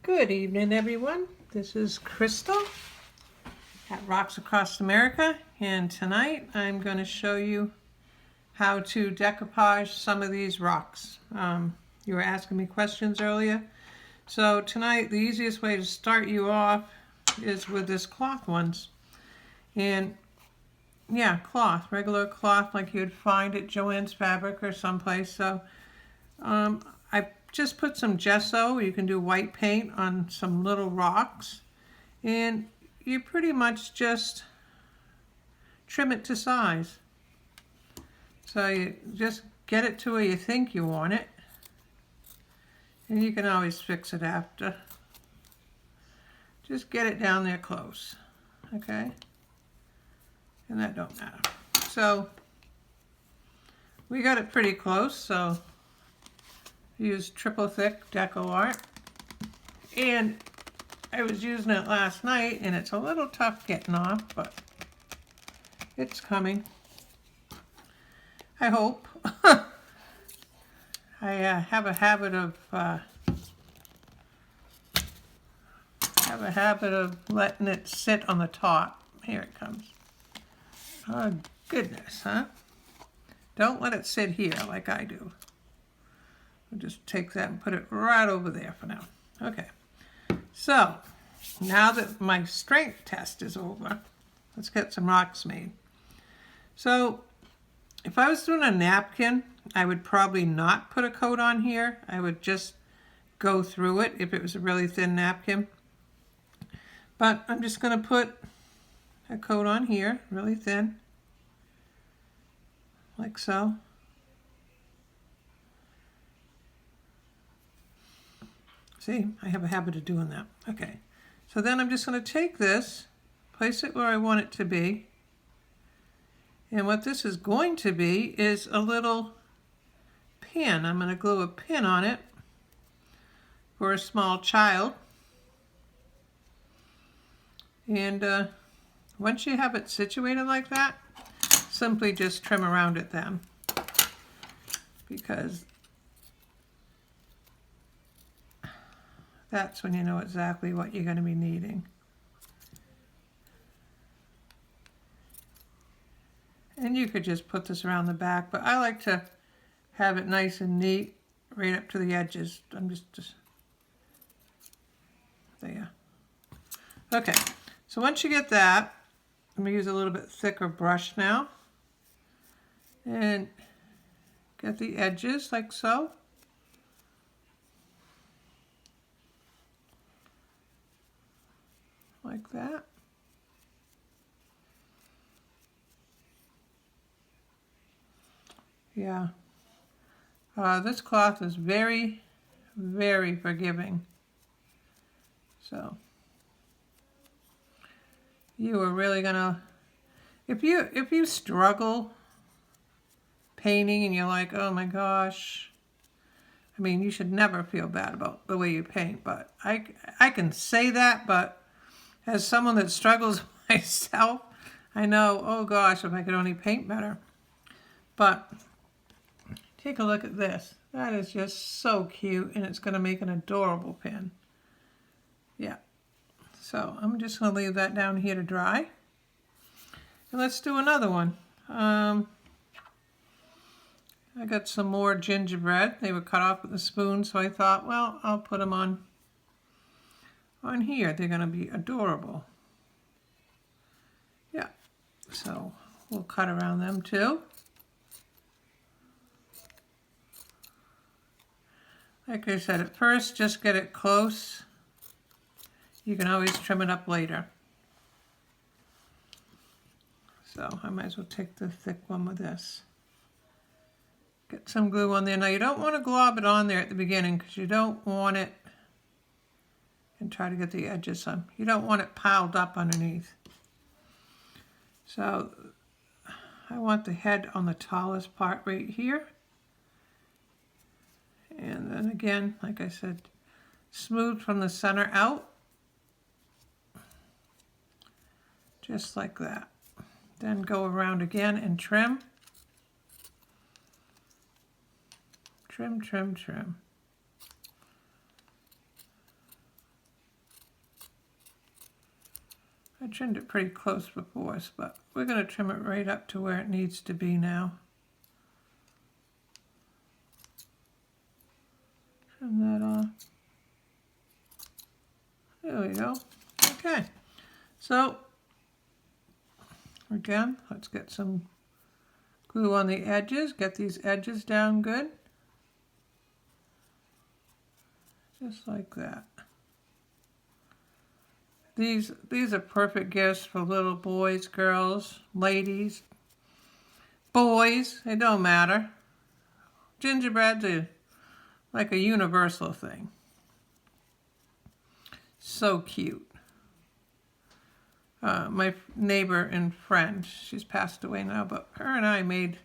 Good evening, everyone. This is Crystal at Rocks Across America, and tonight I'm going to show you how to decoupage some of these rocks. You were asking me questions earlier. So tonight the easiest way to start you off is with this cloth ones. And yeah, cloth, regular cloth like you'd find at Joann's Fabric or someplace. So I just put some gesso. You can do white paint on some little rocks, and you pretty much just trim it to size. So you just get it to where you think you want it, and you can always fix it after. Just get it down there close, okay? And that don't matter. So we got it pretty close, so use triple thick deco art, and I was using it last night and it's a little tough getting off, but it's coming, I hope. I have a habit of letting it sit on the top. Here it comes. Oh goodness, huh? Don't let it sit here like I do. I'll just take that and put it right over there for now. Okay, so now that my strength test is over, let's get some rocks made. So if I was doing a napkin, I would probably not put a coat on here. I would just go through it if it was a really thin napkin. But I'm just going to put a coat on here, really thin, like so. See, I have a habit of doing that. Okay, so then I'm just going to take this, place it where I want it to be. And what this is going to be is a little pin. I'm going to glue a pin on it for a small child. And once you have it situated like that, simply just trim around it then, because that's when you know exactly what you're going to be needing. And you could just put this around the back, but I like to have it nice and neat right up to the edges. I'm just there. Okay, so once you get that, I'm going to use a little bit thicker brush now. And get the edges like so. Like that. Yeah. This cloth is very, very forgiving. So you are really gonna, if you struggle painting and you're like, oh my gosh, I mean, you should never feel bad about the way you paint, but I can say that, but as someone that struggles myself, I know, oh gosh, if I could only paint better. But take a look at this. That is just so cute, and it's going to make an adorable pin. Yeah. So I'm just going to leave that down here to dry. And let's do another one. I got some more gingerbread. They were cut off with a spoon, so I thought, well, I'll put them on here. They're going to be adorable. Yeah. So we'll cut around them too. Like I said, at first, just get it close. You can always trim it up later. So I might as well take the thick one with this. Get some glue on there. Now you don't want to glob it on there at the beginning because you don't want it, and try to get the edges on. You don't want it piled up underneath. So I want the head on the tallest part right here. And then again, like I said, smooth from the center out. Just like that. Then go around again and trim. Trim, trim, trim. I trimmed it pretty close before, but we're going to trim it right up to where it needs to be now. Trim that off. There we go. Okay, so again, let's get some glue on the edges. Get these edges down good. Just like that. These are perfect gifts for little boys, girls, ladies, boys. It don't matter. Gingerbread's like a universal thing. So cute. My neighbor and friend, she's passed away now, but her and I made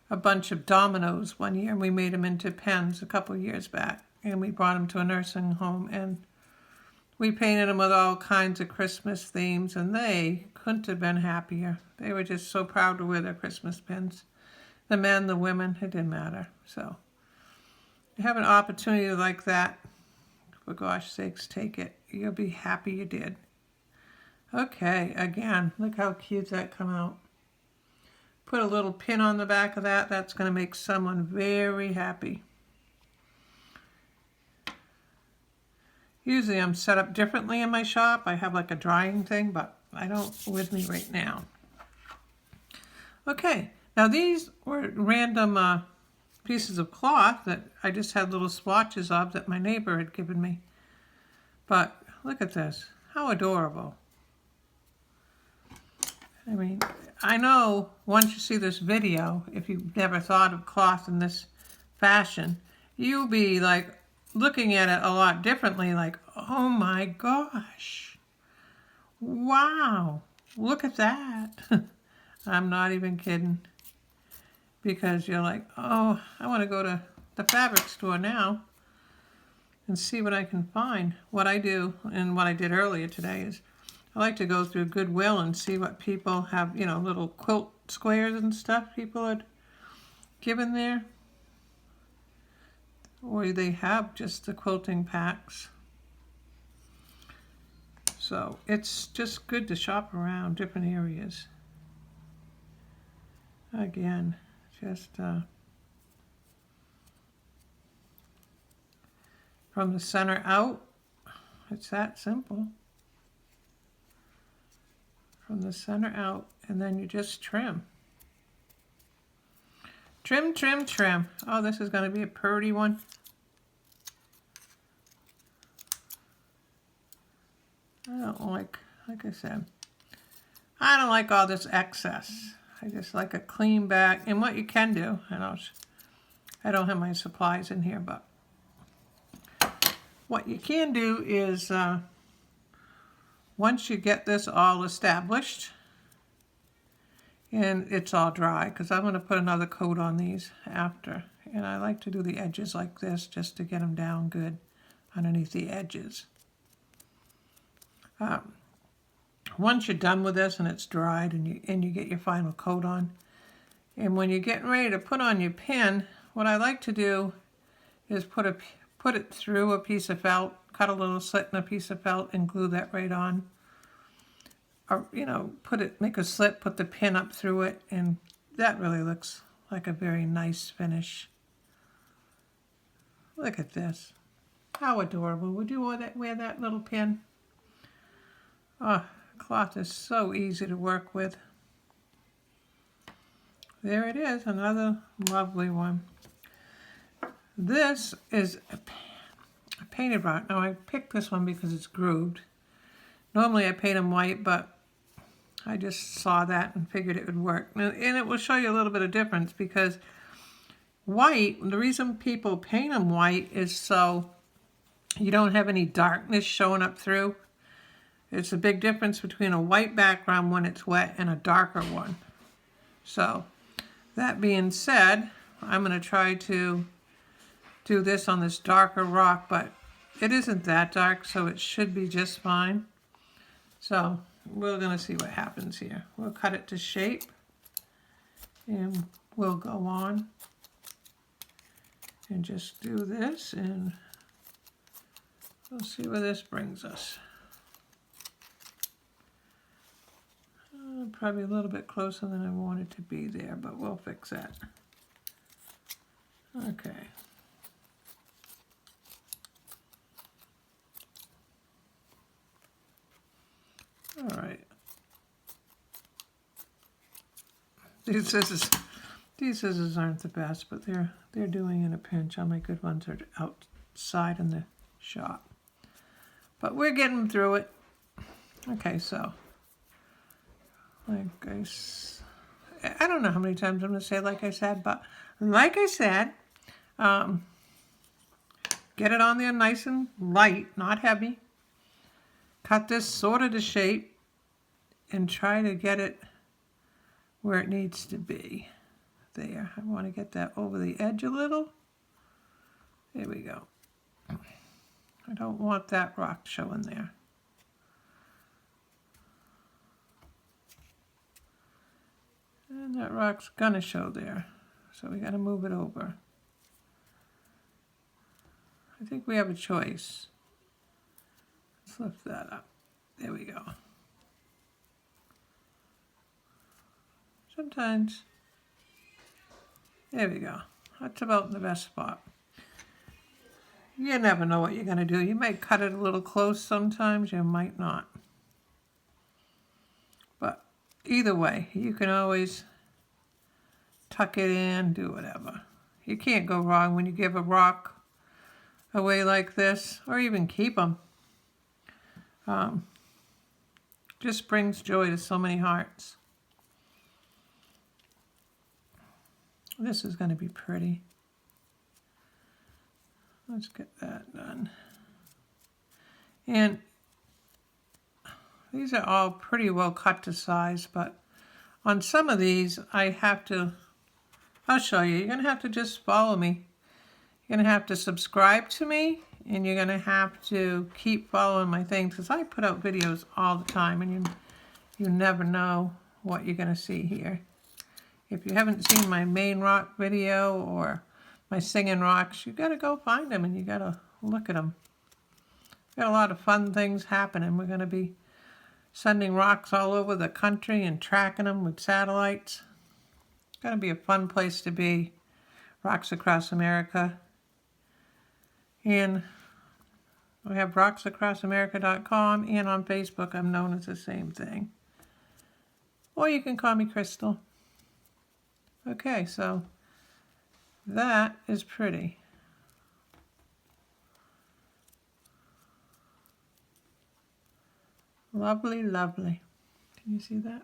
a bunch of dominoes one year, and we made them into pens a couple years back, and we brought them to a nursing home, and we painted them with all kinds of Christmas themes, and they couldn't have been happier. They were just so proud to wear their Christmas pins. The men, the women, it didn't matter. So, you have an opportunity like that, for gosh sakes, take it. You'll be happy you did. Okay, again, look how cute that come out. Put a little pin on the back of that. That's going to make someone very happy. Usually I'm set up differently in my shop. I have like a drying thing, but I don't with me right now. Okay, now these were random pieces of cloth that I just had little swatches of that my neighbor had given me. But look at this, how adorable. I mean, I know once you see this video, if you've never thought of cloth in this fashion, you'll be like looking at it a lot differently, like, oh my gosh, wow, look at that. I'm not even kidding, because you're like, oh, I want to go to the fabric store now and see what I can find. What I do, and what I did earlier today, is I like to go through Goodwill and see what people have, you know, little quilt squares and stuff people had given there. Or they have just the quilting packs. So it's just good to shop around different areas. Again, just from the center out, it's that simple. From the center out, and then you just trim. Trim, trim, trim. Oh, this is going to be a pretty one. I don't like I said, I don't like all this excess. I just like a clean bag. And what you can do, I don't have my supplies in here, but what you can do is once you get this all established, and it's all dry, because I'm going to put another coat on these after. And I like to do the edges like this just to get them down good underneath the edges. Once you're done with this and it's dried and you get your final coat on, and when you're getting ready to put on your pin, what I like to do is put it through a piece of felt, cut a little slit in a piece of felt and glue that right on. Or, make a slit, put the pin up through it, and that really looks like a very nice finish. Look at this. How adorable. Would you wear that little pin? Oh, cloth is so easy to work with. There it is, another lovely one. This is a painted rock. Now I picked this one because it's grooved. Normally I paint them white, but I just saw that and figured it would work. And it will show you a little bit of difference, because white, the reason people paint them white is so you don't have any darkness showing up through. It's a big difference between a white background when it's wet and a darker one. So, that being said, I'm going to try to do this on this darker rock, but it isn't that dark, so it should be just fine. So, we're going to see what happens here. We'll cut it to shape, and we'll go on and just do this, and we'll see where this brings us. Probably a little bit closer than I want it to be there, but we'll fix that. Okay. All right. These scissors aren't the best, but they're doing in a pinch. All my good ones are outside in the shop. But we're getting through it. Okay, so I don't know how many times I'm going to say like I said, but like I said, get it on there nice and light, not heavy. Cut this sort of to shape and try to get it where it needs to be. There, I want to get that over the edge a little. There we go. I don't want that rock showing there. And that rock's gonna show there, so we gotta move it over. I think we have a choice. Let's lift that up. There we go. Sometimes, there we go. That's about the best spot. You never know what you're going to do. You might cut it a little close sometimes, you might not. But either way, you can always tuck it in, do whatever. You can't go wrong when you give a rock away like this, or even keep them. Just brings joy to so many hearts. This is going to be pretty. Let's get that done. And these are all pretty well cut to size, but on some of these I have to, I'll show you. You're going to have to just follow me. You're going to have to subscribe to me, and you're going to have to keep following my things, because I put out videos all the time, and you never know what you're going to see here. If you haven't seen my main rock video or my singing rocks, you got to go find them and you got to look at them. Got a lot of fun things happening. We're going to be sending rocks all over the country and tracking them with satellites. It's going to be a fun place to be. Rocks Across America. And we have rocksacrossamerica.com, and on Facebook I'm known as the same thing. Or you can call me Crystal. Okay, so that is pretty. Lovely, lovely. Can you see that?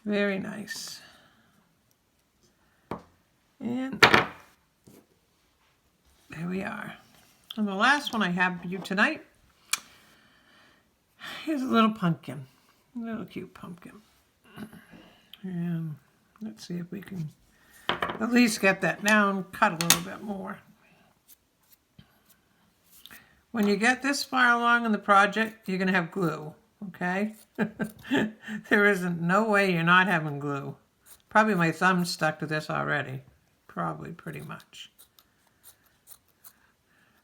Very nice. And there we are. And the last one I have for you tonight is a little pumpkin. A little cute pumpkin. And let's see if we can at least get that down, cut a little bit more. When you get this far along in the project, you're going to have glue, okay? There isn't no way you're not having glue. Probably my thumb's stuck to this already. Probably pretty much.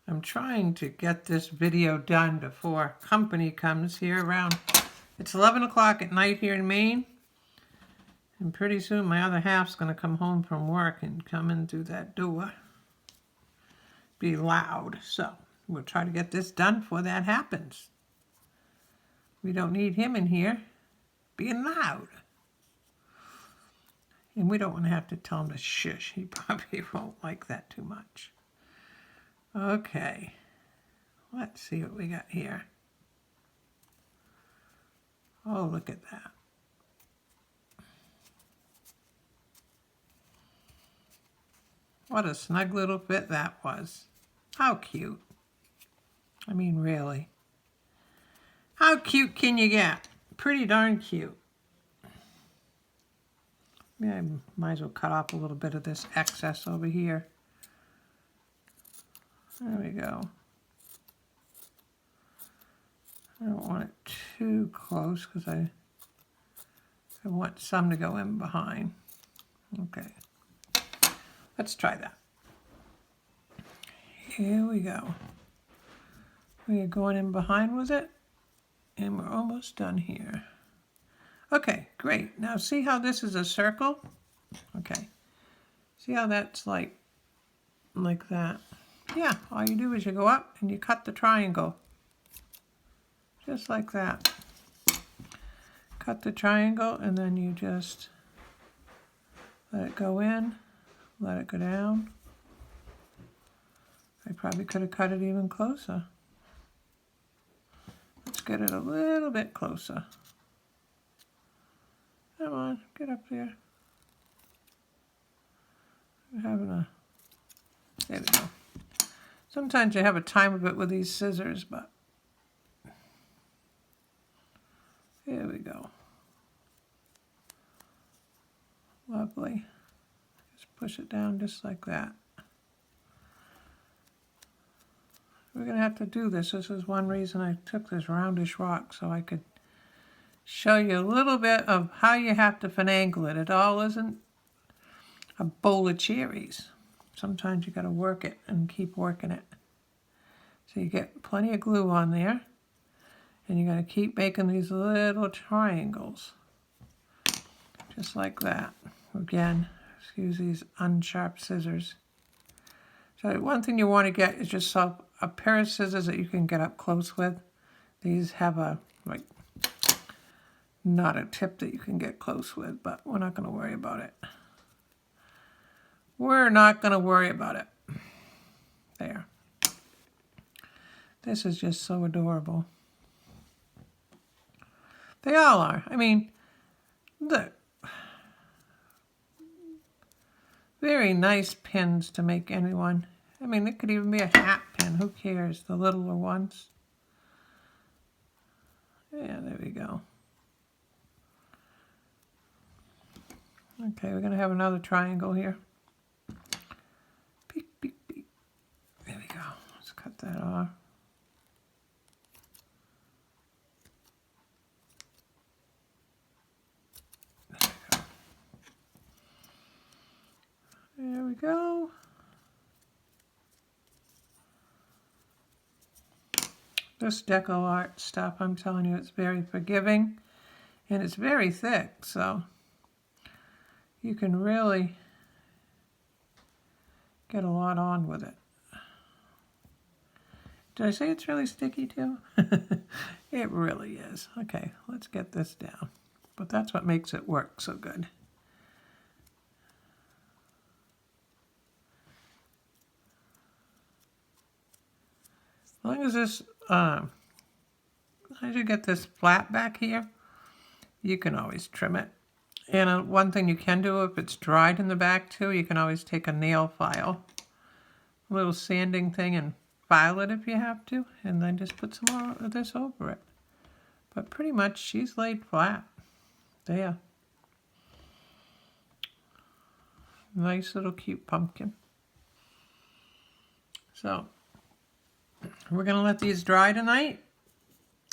I'm trying to get this video done before company comes here around, it's 11 o'clock at night here in Maine. And pretty soon my other half's going to come home from work and come in through that door. Be loud. So we'll try to get this done before that happens. We don't need him in here being loud. And we don't want to have to tell him to shush. He probably won't like that too much. Okay. Let's see what we got here. Oh, look at that. What a snug little fit that was. How cute. I mean, really. How cute can you get? Pretty darn cute. Yeah, I might as well cut off a little bit of this excess over here. There we go. I don't want it too close because I want some to go in behind. Okay. Let's try that. Here we go. We are going in behind with it, and we're almost done here. Okay, great. Now see how this is a circle? Okay. See how that's like that? Yeah, all you do is you go up and you cut the triangle. Just like that. Cut the triangle and then you just let it go in, let it go down. I probably could have cut it even closer. Let's get it a little bit closer. Come on, get up there. We're having a... There we go. Sometimes you have a time of it with these scissors, but... There we go. Lovely. Just push it down just like that. We're going to have to do this. This is one reason I took this roundish rock, so I could show you a little bit of how you have to finagle it. It all isn't a bowl of cherries. Sometimes you got to work it and keep working it. So you get plenty of glue on there, and you're going to keep making these little triangles, just like that. Again, excuse these unsharp scissors. So one thing you want to get is just a pair of scissors that you can get up close with. These have a, like, not a tip that you can get close with, but we're not going to worry about it. We're not going to worry about it. There. This is just so adorable. They all are. I mean, look. Very nice pins to make anyone. I mean, it could even be a hat pin. Who cares? The littler ones. Yeah, there we go. Okay, we're going to have another triangle here. Beep, beep, beep. There we go. Let's cut that off. There we go. This deco art stuff, I'm telling you, it's very forgiving and it's very thick, so you can really get a lot on with it. Did I say it's really sticky too? It really is. Okay, let's get this down. But that's what makes it work so good. As long as this, as you get this flat back here, you can always trim it. And one thing you can do, if it's dried in the back too, you can always take a nail file, a little sanding thing, and file it if you have to, and then just put some more of this over it. But pretty much she's laid flat. There. Nice little cute pumpkin. So we're going to let these dry tonight,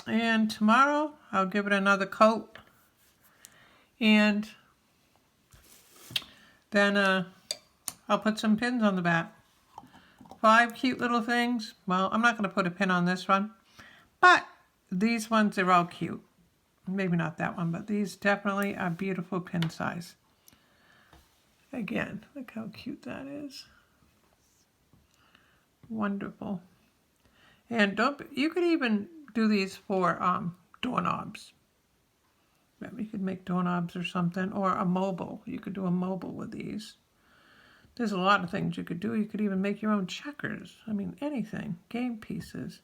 and tomorrow I'll give it another coat, and then I'll put some pins on the back. 5 cute little things. Well, I'm not going to put a pin on this one, but these ones are all cute. Maybe not that one, but these definitely are beautiful pin size. Again, look how cute that is. Wonderful. And you could even do these for doorknobs. Maybe you could make doorknobs or something, or a mobile. You could do a mobile with these. There's a lot of things you could do. You could even make your own checkers. I mean, anything. Game pieces.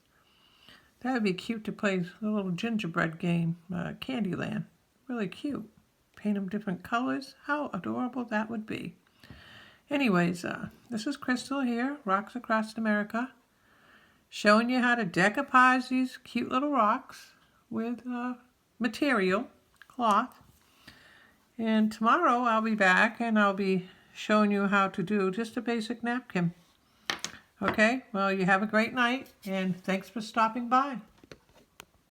That would be cute to play a little gingerbread game, Candyland. Really cute. Paint them different colors. How adorable that would be. Anyways, this is Crystal here, Rocks Across America, showing you how to decoupage these cute little rocks with material, cloth. And tomorrow I'll be back and I'll be showing you how to do just a basic napkin. Okay, well, you have a great night and thanks for stopping by.